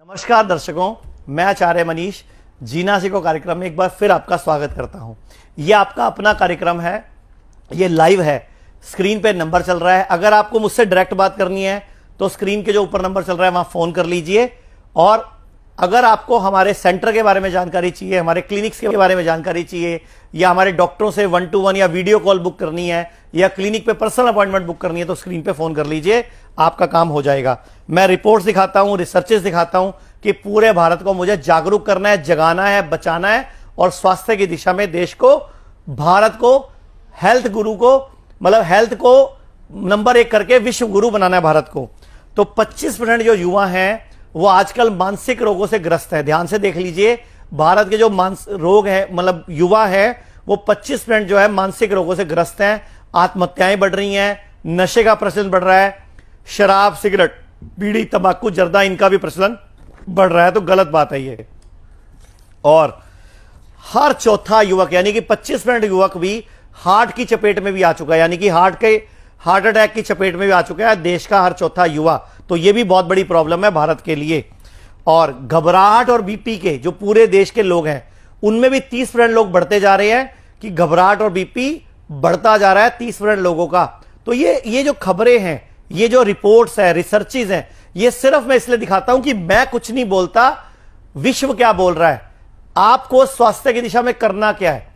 नमस्कार दर्शकों, मैं आचार्य मनीष जीना सीखो कार्यक्रम में एक बार फिर आपका स्वागत करता हूं। यह आपका अपना कार्यक्रम है, यह लाइव है। स्क्रीन पे नंबर चल रहा है। अगर आपको मुझसे डायरेक्ट बात करनी है तो स्क्रीन के जो ऊपर नंबर चल रहा है वहां फोन कर लीजिए। और अगर आपको हमारे सेंटर के बारे में जानकारी चाहिए, हमारे क्लिनिक्स के बारे में जानकारी चाहिए, या हमारे डॉक्टरों से 1-to-1 या वीडियो कॉल बुक करनी है, या क्लिनिक पे पर्सनल अपॉइंटमेंट बुक करनी है, तो स्क्रीन पे फोन कर लीजिए, आपका काम हो जाएगा। मैं रिपोर्ट्स दिखाता हूं, रिसर्चेस दिखाता हूं कि पूरे भारत को मुझे जागरूक करना है, जगाना है, बचाना है और स्वास्थ्य की दिशा में देश को, भारत को, हेल्थ गुरु को, मतलब हेल्थ को नंबर 1 करके विश्व गुरु बनाना है भारत को। तो 25% जो युवा हैं वो आजकल मानसिक रोगों से ग्रस्त है। ध्यान से देख लीजिए, भारत के जो रोग है, मतलब युवा है, वो 25% जो है मानसिक रोगों से ग्रस्त हैं। आत्महत्याएं बढ़ रही हैं, नशे का प्रचलन बढ़ रहा है, शराब, सिगरेट, बीड़ी, तंबाकू, जर्दा, इनका भी प्रचलन बढ़ रहा है। तो गलत बात है ये। और हर चौथा युवक यानी कि 25% युवक भी हार्ट की चपेट में भी आ चुका है, यानी कि हार्ट अटैक की चपेट में भी आ चुका है देश का हर चौथा युवा। तो यह भी बहुत बड़ी प्रॉब्लम है भारत के लिए। और घबराहट और बीपी के जो पूरे देश के लोग हैं उनमें भी 30% लोग बढ़ते जा रहे हैं, कि घबराहट और बीपी बढ़ता जा रहा है 30% लोगों का। तो ये जो खबरें हैं, ये जो रिपोर्ट्स है, रिसर्चेज हैं, ये सिर्फ मैं इसलिए दिखाता हूं कि मैं कुछ नहीं बोलता, विश्व क्या बोल रहा है, आपको स्वास्थ्य की दिशा में करना क्या है।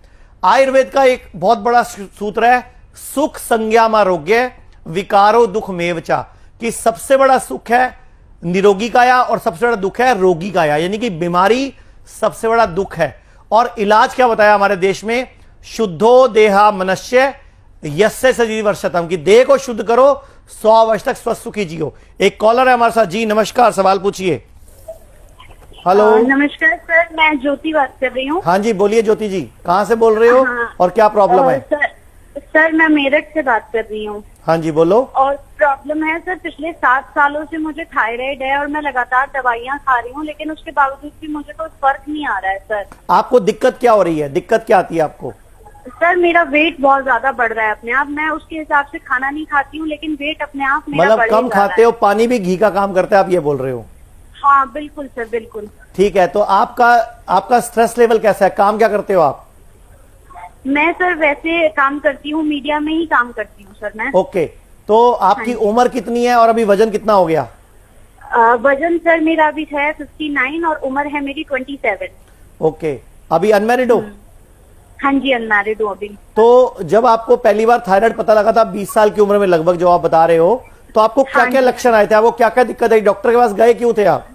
आयुर्वेद का एक बहुत बड़ा सूत्र है, सुख संज्ञामारोग्य विकारो दुख मेवचा, कि सबसे बड़ा सुख है निरोगी काया और सबसे बड़ा दुख है रोगी काया, यानी कि बीमारी सबसे बड़ा दुख है। और इलाज क्या बताया हमारे देश में, शुद्धो देहा मनुष्य यस्य सजीव वर्षतम, की देह को शुद्ध करो, 100 वर्ष तक स्वस्थ सुखी जियो। एक कॉलर है हमारे साथ। जी नमस्कार, सवाल पूछिए। हेलो नमस्कार सर, मैं ज्योति बात कर रही हूँ। हाँ जी बोलिए ज्योति जी, कहाँ से बोल रहे हो? हाँ, और क्या प्रॉब्लम है? सर मैं मेरठ से बात कर रही हूँ। हाँ जी बोलो। और प्रॉब्लम है सर, पिछले 7 सालों से मुझे थायराइड है और मैं लगातार दवाइयाँ खा रही हूँ, लेकिन उसके बावजूद भी मुझे कोई फर्क नहीं आ रहा है सर। आपको दिक्कत क्या हो रही है, दिक्कत क्या आती है आपको? सर मेरा वेट बहुत ज्यादा बढ़ रहा है अपने आप। मैं उसके हिसाब से खाना नहीं खाती हूँ, लेकिन वेट अपने आप मेरा मतलब बढ़ कम खाते हो, पानी भी घी का काम करता है, आप ये बोल रहे हो? हाँ बिल्कुल सर, बिल्कुल। ठीक है, तो आपका स्ट्रेस लेवल कैसा है, काम क्या करते हो आप? मैं सर वैसे काम करती हूँ, मीडिया में ही काम करती हूँ सर मैं। ओके, तो आपकी उम्र कितनी है और अभी वजन कितना हो गया? वजन सर मेरा अभी है 59 और उम्र है मेरी 27। ओके, अभी अनमैरिड हो? हाँ जी, अनमैरिड हूँ अभी। तो जब आपको पहली बार थायराइड पता लगा था 20 साल की उम्र में लगभग, जो आप बता रहे हो, तो आपको क्या क्या लक्षण आए थे, आपको क्या क्या दिक्कत आई, डॉक्टर के पास गए क्यों थे आप?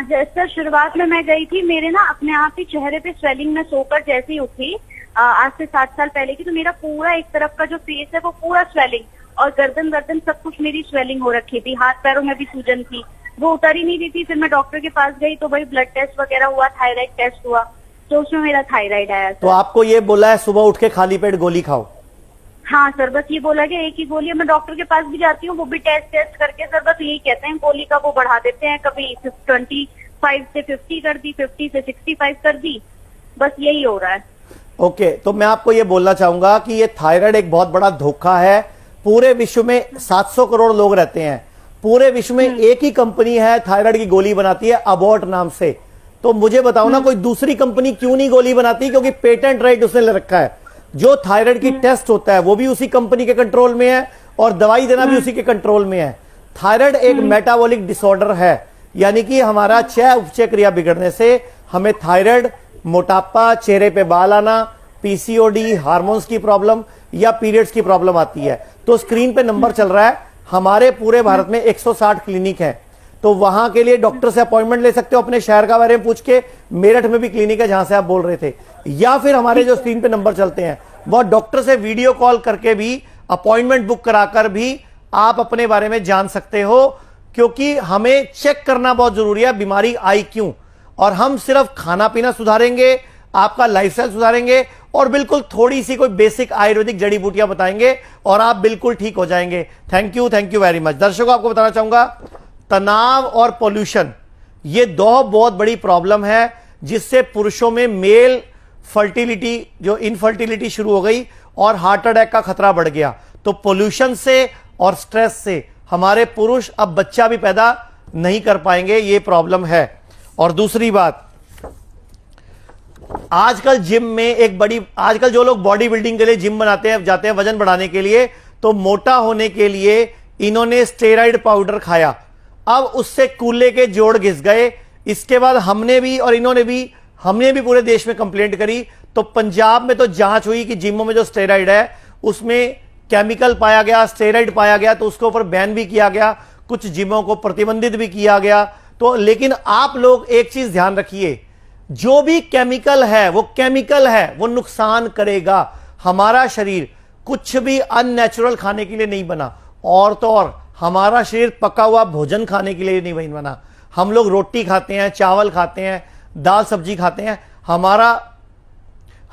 जैसे शुरुआत में मैं गई थी, मेरे ना अपने आप ही चेहरे पे स्वेलिंग में सोकर जैसे ही उठी, आज से 7 साल पहले की, तो मेरा पूरा एक तरफ का जो फेस है वो पूरा स्वेलिंग, और गर्दन सब कुछ मेरी स्वेलिंग हो रखी थी। हाथ पैरों में भी सूजन थी, वो उतर ही नहीं रही थी। फिर मैं डॉक्टर के पास गई तो वही ब्लड टेस्ट वगैरह हुआ, थायराइड टेस्ट हुआ, तो उसमें मेरा थायराइड आया। तो आपको ये बोला है सुबह उठ के खाली पेट गोली खाओ? हाँ सर, बस ये बोला कि एक ही गोली है। मैं डॉक्टर के पास भी जाती हूँ, वो भी टेस्ट करके सर बस यही कहते हैं, गोली का वो बढ़ा देते हैं, कभी 25 से 50 कर दी, 50 से 65 कर दी, बस यही हो रहा है। ओके, तो मैं आपको ये बोलना चाहूंगा कि ये थायराइड एक बहुत बड़ा धोखा है। पूरे विश्व में 700 करोड़ लोग रहते हैं, पूरे विश्व में एक ही कंपनी है थायराइड की गोली बनाती है, अबॉर्ट नाम से। तो मुझे बताओ ना, कोई दूसरी कंपनी क्यों नहीं गोली बनाती? क्योंकि पेटेंट राइट उसने ले रखा है। जो थायराइड की टेस्ट होता है वो भी उसी कंपनी के कंट्रोल में है, और दवाई देना भी उसी के कंट्रोल में है। थायराइड एक मेटाबॉलिक डिसऑर्डर है, यानी कि हमारा चय उपचय क्रिया बिगड़ने से हमें थायराइड, मोटापा, चेहरे पे बाल आना, पीसीओडी, हार्मोन्स की प्रॉब्लम या पीरियड्स की प्रॉब्लम आती है। तो स्क्रीन पे नंबर चल रहा है, हमारे पूरे भारत में 160 क्लिनिक है, तो वहां के लिए डॉक्टर से अपॉइंटमेंट ले सकते हो अपने शहर का बारे में पूछ के। मेरठ में भी क्लिनिक है जहां से आप बोल रहे थे, या फिर हमारे जो स्क्रीन पे नंबर चलते हैं वो डॉक्टर से वीडियो कॉल करके भी, अपॉइंटमेंट बुक कराकर भी आप अपने बारे में जान सकते हो। क्योंकि हमें चेक करना बहुत जरूरी है बीमारी आई क्यों, और हम सिर्फ खाना पीना सुधारेंगे, आपका लाइफस्टाइल सुधारेंगे और बिल्कुल थोड़ी सी कोई बेसिक आयुर्वेदिक जड़ी बूटियां बताएंगे और आप बिल्कुल ठीक हो जाएंगे। Thank you very much. दर्शकों, आपको बताना चाहूंगा, तनाव और पोल्यूशन ये 2 बहुत बड़ी प्रॉब्लम है, जिससे पुरुषों में मेल फर्टिलिटी, जो इनफर्टिलिटी शुरू हो गई और हार्ट अटैक का खतरा बढ़ गया। तो पोल्यूशन से और स्ट्रेस से हमारे पुरुष अब बच्चा भी पैदा नहीं कर पाएंगे, ये प्रॉब्लम है। और दूसरी बात, आजकल जिम में आजकल जो लोग बॉडी बिल्डिंग के लिए जिम बनाते हैं, जाते हैं वजन बढ़ाने के लिए, तो मोटा होने के लिए इन्होंने स्टेरॉइड पाउडर खाया, अब उससे कूल्हे के जोड़ घिस गए। इसके बाद हमने भी पूरे देश में कंप्लेंट करी, तो पंजाब में तो जांच हुई कि जिमों में जो स्टेरॉइड है उसमें केमिकल पाया गया, स्टेरॉइड पाया गया, तो उसके ऊपर बैन भी किया गया, कुछ जिमों को प्रतिबंधित भी किया गया। तो लेकिन आप लोग एक चीज ध्यान रखिए, जो भी केमिकल है वो नुकसान करेगा। हमारा शरीर कुछ भी अननेचुरल खाने के लिए नहीं बना, और तो और हमारा शरीर पका हुआ भोजन खाने के लिए नहीं बना। हम लोग रोटी खाते हैं, चावल खाते हैं, दाल सब्जी खाते हैं।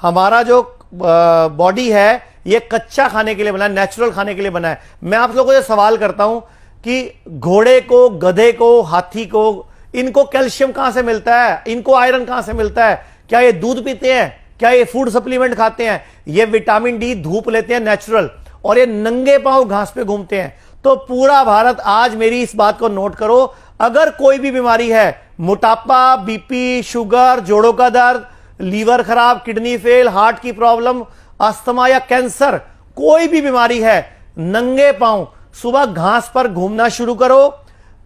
हमारा जो बॉडी है ये कच्चा खाने के लिए बना है, नेचुरल खाने के लिए बना है। मैं आप लोगों से सवाल करता हूं कि घोड़े को, गधे को, हाथी को, इनको कैल्शियम कहां से मिलता है, इनको आयरन कहां से मिलता है? क्या ये दूध पीते हैं? क्या ये फूड सप्लीमेंट खाते हैं? ये विटामिन डी धूप लेते हैं नेचुरल, और ये नंगे पांव घास पे घूमते हैं। तो पूरा भारत आज मेरी इस बात को नोट करो, अगर कोई भी बीमारी है, मोटापा, बीपी, शुगर, जोड़ों का दर्द, लीवर खराब, किडनी फेल, हार्ट की प्रॉब्लम, अस्थमा या कैंसर, कोई भी बीमारी है, नंगे पांव सुबह घास पर घूमना शुरू करो।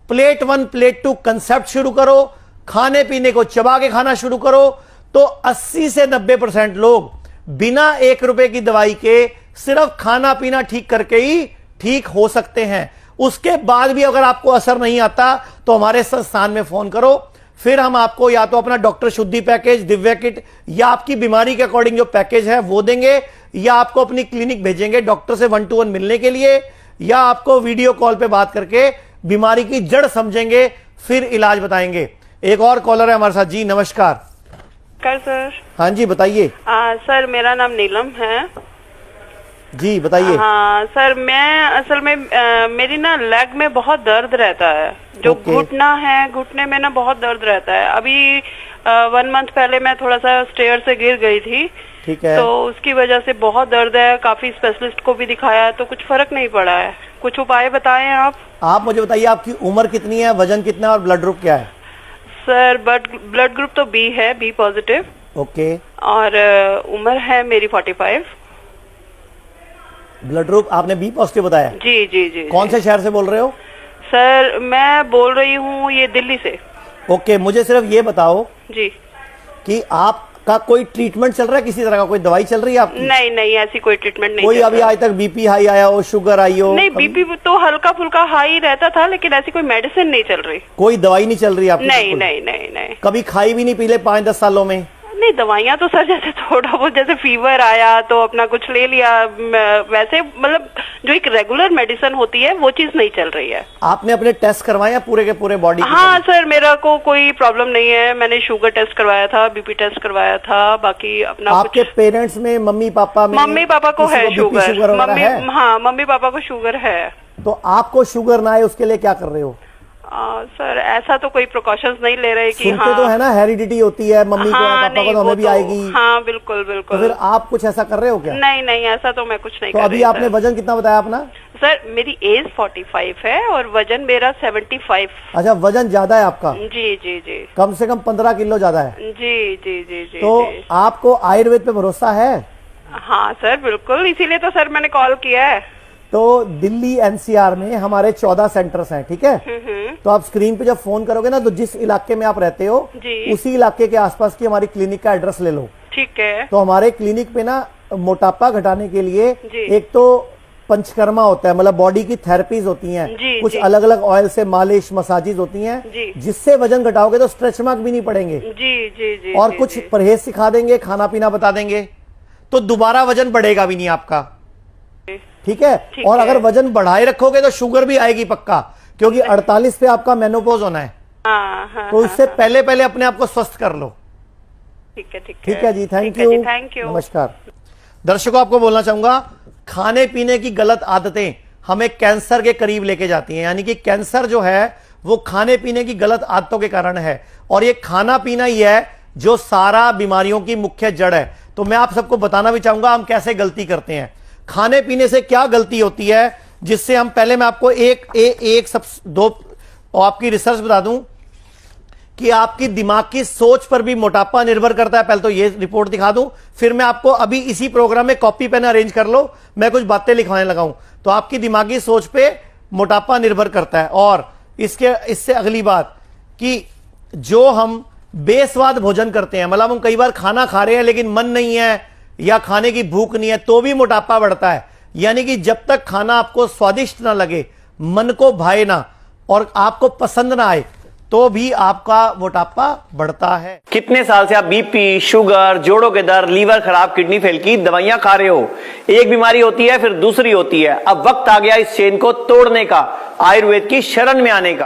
प्लेट 1 प्लेट 2 कंसेप्ट शुरू करो, खाने पीने को चबा के खाना शुरू करो, तो 80 से 90% लोग बिना 1 रुपए की दवाई के सिर्फ खाना पीना ठीक करके ही ठीक हो सकते हैं। उसके बाद भी अगर आपको असर नहीं आता तो हमारे संस्थान में फोन करो, फिर हम आपको या तो अपना डॉक्टर शुद्धि पैकेज, दिव्या किट, या आपकी बीमारी के अकॉर्डिंग जो पैकेज है वो देंगे, या आपको अपनी क्लिनिक भेजेंगे डॉक्टर से 1 to 1 मिलने के लिए, या आपको वीडियो कॉल पे बात करके बीमारी की जड़ समझेंगे, फिर इलाज बताएंगे। एक और कॉलर है हमारे साथ। जी नमस्कार। सर। हाँ जी बताइए। सर मेरा नाम नीलम है। जी बताइए। हाँ सर, मैं असल में मेरी ना लेग में बहुत दर्द रहता है, जो घुटना है, घुटने में ना बहुत दर्द रहता है। अभी 1 मंथ पहले मैं थोड़ा सा स्टेयर से गिर गई थी, ठीक है, तो उसकी वजह से बहुत दर्द है। काफी स्पेशलिस्ट को भी दिखाया तो कुछ फर्क नहीं पड़ा है। कुछ उपाय बताएं आप मुझे बताइए आपकी उम्र कितनी है, वजन कितना है और ब्लड ग्रुप क्या है? सर ब्लड ग्रुप तो बी है, बी पॉजिटिव। ओके। और उम्र है मेरी 45। ब्लड ग्रुप आपने बी पॉजिटिव बताया? जी जी जी। कौन से शहर से बोल रहे हो? सर मैं बोल रही हूँ ये दिल्ली से। ओके, मुझे सिर्फ ये बताओ जी कि आपका कोई ट्रीटमेंट चल रहा है, किसी तरह का कोई दवाई चल रही है आपकी? नहीं नहीं, ऐसी कोई ट्रीटमेंट नहीं। कोई अभी आज तक बीपी हाई आया हो, शुगर आई हो? नहीं, बीपी तो हल्का फुल्का हाई रहता था, लेकिन ऐसी कोई मेडिसिन नहीं चल रही। कोई दवाई नहीं चल रही आपकी? नहीं नहीं नहीं नहीं। कभी खाई भी नहीं पिछले 5-10 सालों में? नहीं, दवाइयाँ तो सर जैसे थोड़ा बहुत, जैसे फीवर आया तो अपना कुछ ले लिया, वैसे मतलब जो एक रेगुलर मेडिसिन होती है वो चीज नहीं चल रही है। आपने अपने टेस्ट करवाए हैं पूरे के पूरे बॉडी? हाँ सर, मेरा को कोई प्रॉब्लम नहीं है। मैंने शुगर टेस्ट करवाया था, बीपी टेस्ट करवाया था, बाकी अपना आपके पेरेंट्स में मम्मी पापा में? मम्मी पापा को है शुगर। मम्मी, हाँ मम्मी पापा को शुगर है। तो आपको शुगर ना आए उसके लिए क्या कर रहे हो? सर ऐसा तो कोई प्रिकॉशंस नहीं ले रहे कि सुनते हाँ, तो है ना, हेरिडिटी होती है, मम्मी को पापा को, तो हमें भी आएगी। हाँ बिल्कुल बिल्कुल। तो फिर आप कुछ ऐसा कर रहे हो क्या? नहीं नहीं, ऐसा तो मैं कुछ नहीं तो कर अभी रही। आपने वजन कितना बताया अपना? सर मेरी एज 45 है और वजन मेरा 75। अच्छा, वजन ज्यादा है आपका? जी जी जी। कम से कम 15 किलो ज्यादा है? जी जी जी जी। तो आपको आयुर्वेद पे भरोसा है? हाँ सर बिल्कुल, इसीलिए तो सर मैंने कॉल किया है। तो दिल्ली एनसीआर में हमारे 14 सेंटर्स हैं, ठीक है? तो आप स्क्रीन पे जब फोन करोगे ना, तो जिस इलाके में आप रहते हो उसी इलाके के आसपास की हमारी क्लिनिक का एड्रेस ले लो। ठीक है। तो हमारे क्लिनिक पे ना मोटापा घटाने के लिए एक तो पंचकर्मा होता है, मतलब बॉडी की थेरेपीज होती हैं, कुछ अलग अलग ऑयल से मालिश, मसाजेज होती हैं, जिससे वजन घटाओगे तो स्ट्रेच मार्क भी नहीं पड़ेंगे। जी जी जी। और कुछ परहेज सिखा देंगे, खाना पीना बता देंगे, तो दोबारा वजन बढ़ेगा भी नहीं आपका, ठीक है? और अगर वजन बढ़ाए रखोगे तो शुगर भी आएगी पक्का, क्योंकि 48 पे आपका मेनोपॉज होना है। तो इससे पहले पहले अपने आप को स्वस्थ कर लो। ठीक है ठीक है। ठीक है जी, थैंक यू। नमस्कार। दर्शकों, आपको बोलना चाहूंगा, खाने पीने की गलत आदतें हमें कैंसर के करीब लेके जाती हैं। यानी कि कैंसर जो है वो खाने पीने की गलत आदतों के कारण है, और ये खाना पीना ही है जो सारा बीमारियों की मुख्य जड़ है। तो मैं आप सबको बताना भी चाहूंगा हम कैसे गलती करते हैं। खाने पीने से क्या गलती होती है, जिससे हम पहले मैं आपको दो और आपकी रिसर्च बता दूं कि आपकी दिमाग की सोच पर भी मोटापा निर्भर करता है। पहले तो ये रिपोर्ट दिखा दूं, फिर मैं आपको अभी इसी प्रोग्राम में कॉपी पेन अरेंज कर लो, मैं कुछ बातें लिखवाने लगाऊं। तो आपकी दिमागी सोच पे मोटापा निर्भर करता है। और इससे अगली बात कि जो हम बेस्वाद भोजन करते हैं, मतलब हम कई बार खाना खा रहे हैं लेकिन मन नहीं है या खाने की भूख नहीं है, तो भी मोटापा बढ़ता है। यानी कि जब तक खाना आपको स्वादिष्ट ना लगे, मन को भाए ना और आपको पसंद ना आए, तो भी आपका मोटापा बढ़ता है। कितने साल से आप बीपी, शुगर, जोड़ों के दर्द, लीवर खराब, किडनी फेल की दवाइयां खा रहे हो? एक बीमारी होती है फिर दूसरी होती है। अब वक्त आ गया इस चेन को तोड़ने का, आयुर्वेद की शरण में आने का।